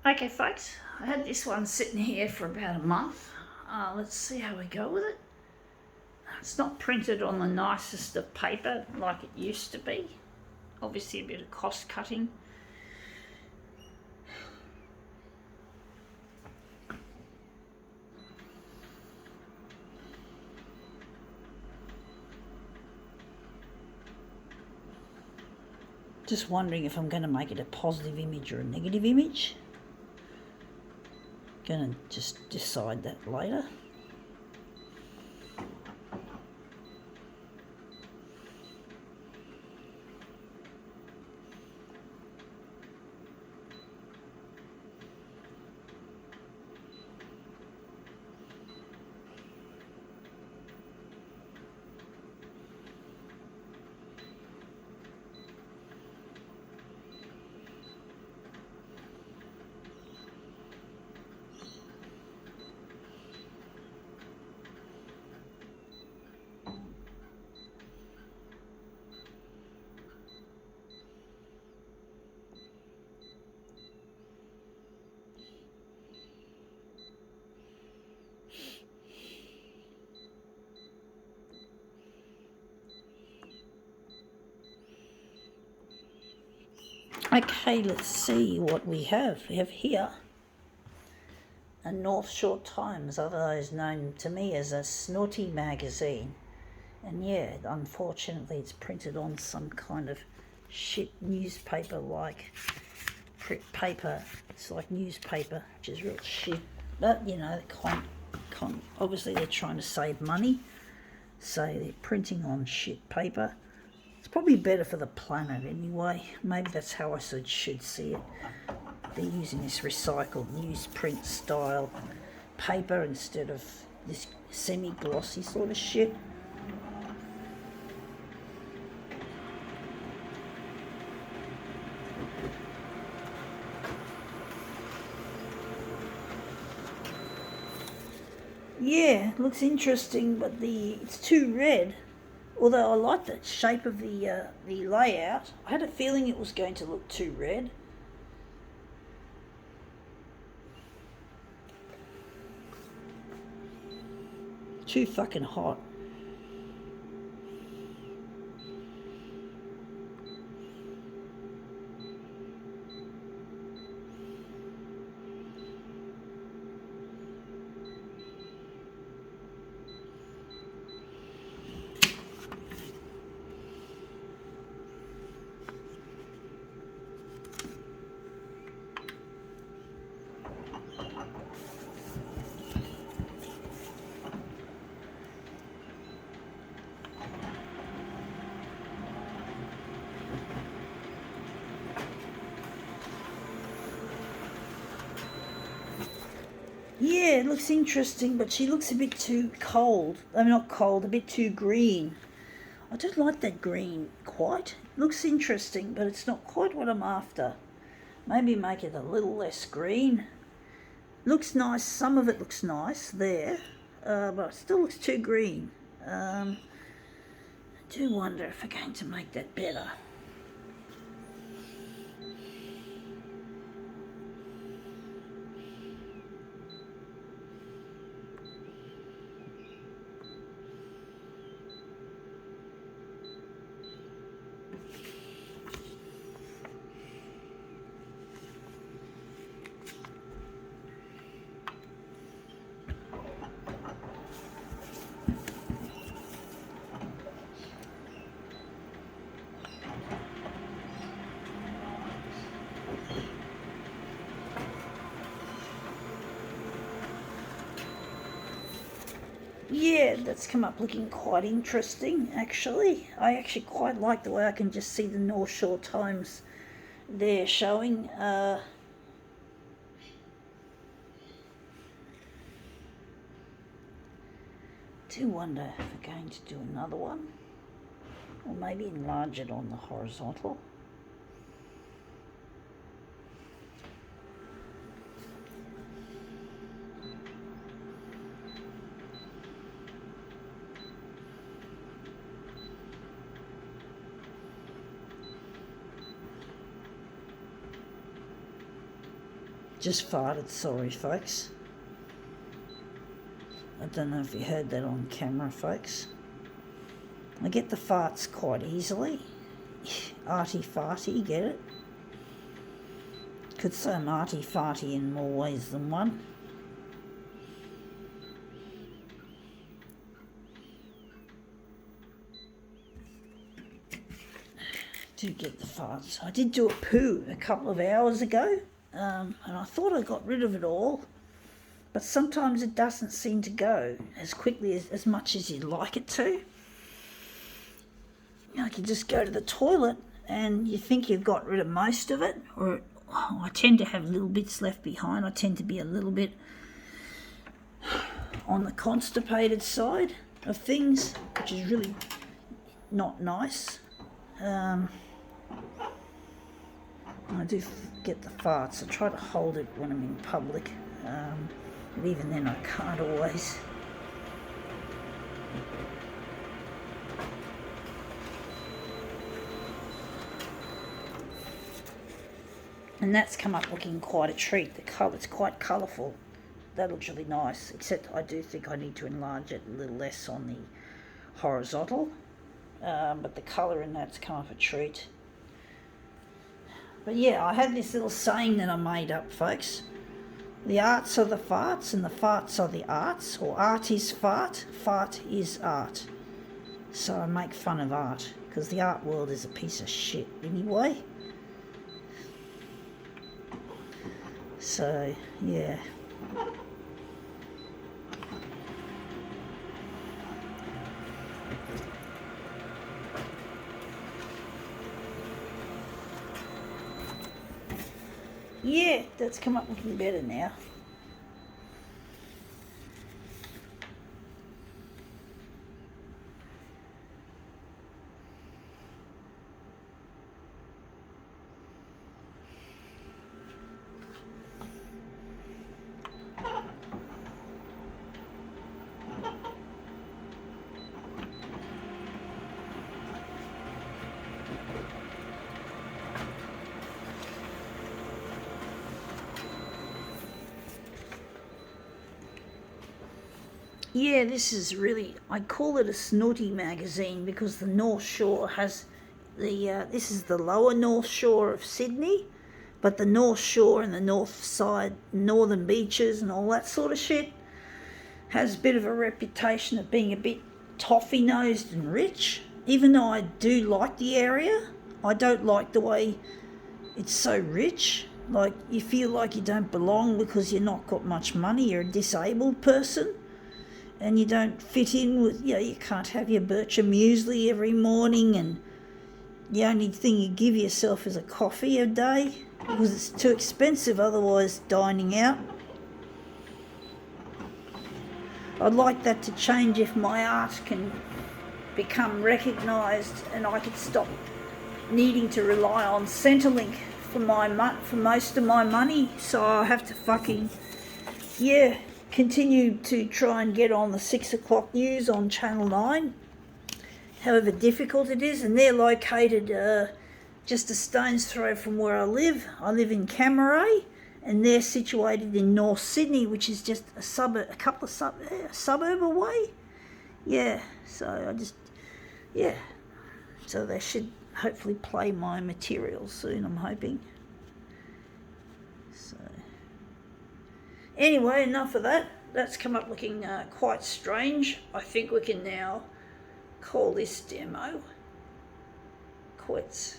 Okay folks, I had this one sitting here for about a month. Let's see how we go with it. It's not printed on the nicest of paper like it used to be. Obviously a bit of cost cutting. Just wondering if I'm going to make it a positive image or a negative image. Going to just decide that later. Okay, let's see what we have. We have here a North Shore Times, otherwise known to me as a Snooty magazine. And yeah, unfortunately it's printed on some kind of shit newspaper like paper. It's like newspaper, which is real shit. But, you know, obviously they're trying to save money, so they're printing on shit paper. It's probably better for the planet anyway. Maybe that's how I should see it. They're using this recycled newsprint style paper instead of this semi-glossy sort of shit. Yeah, looks interesting, but it's too red. Although I like the shape of the layout, I had a feeling it was going to look too red. Too fucking hot. Yeah, it looks interesting, but she looks a bit too cold. I mean, not cold, a bit too green. I don't like that green quite. It looks interesting, but it's not quite what I'm after. Maybe make it a little less green. Looks nice, some of it looks nice there, but it still looks too green. I do wonder if we're going to make that better. Yeah, that's come up looking quite interesting, actually. I actually quite like the way I can just see the North Shore Times there showing. Do wonder if we're going to do another one, or maybe enlarge it on the horizontal. Just farted, sorry folks. I don't know if you heard that on camera, folks. I get the farts quite easily. Arty farty, get it? Could say I'm arty farty in more ways than one. Do get the farts. I did do a poo a couple of hours ago, and I thought I got rid of it all, but sometimes it doesn't seem to go as quickly as much as you'd like it to. Like you just go to the toilet and you think you've got rid of most of it, or I tend to have little bits left behind. I tend to be a little bit on the constipated side of things, which is really not nice. I do get the farts. I try to hold it when I'm in public, but even then I can't always. And that's come up looking quite a treat. The colour, it's quite colourful. That looks really nice, except I do think I need to enlarge it a little less on the horizontal. But the colour in that's come up a treat. But yeah, I had this little saying that I made up, folks. The arts are the farts and the farts are the arts, or art is fart is art. So I make fun of art, because the art world is a piece of shit anyway. So, yeah. Yeah, that's come up looking better now. Yeah, this is really, I call it a Snooty magazine because the North Shore has this is the lower North Shore of Sydney, but the North Shore and the north side, northern beaches and all that sort of shit has a bit of a reputation of being a bit toffee-nosed and rich. Even though I do like the area, I don't like the way it's so rich. Like, you feel like you don't belong because you're not got much money, you're a disabled person. And you don't fit in with, you can't have your Bircher muesli every morning, and the only thing you give yourself is a coffee a day because it's too expensive otherwise dining out. I'd like that to change if my art can become recognised and I could stop needing to rely on Centrelink for most of my money, so I have to continue to try and get on the 6 o'clock news on Channel 9, however difficult it is, and they're located just a stone's throw from where I live. I live in Camaray, and they're situated in North Sydney, which is just a suburb away. Yeah, so so they should hopefully play my material soon, I'm hoping. So anyway, enough of that. That's come up looking quite strange. I think we can now call this demo quits.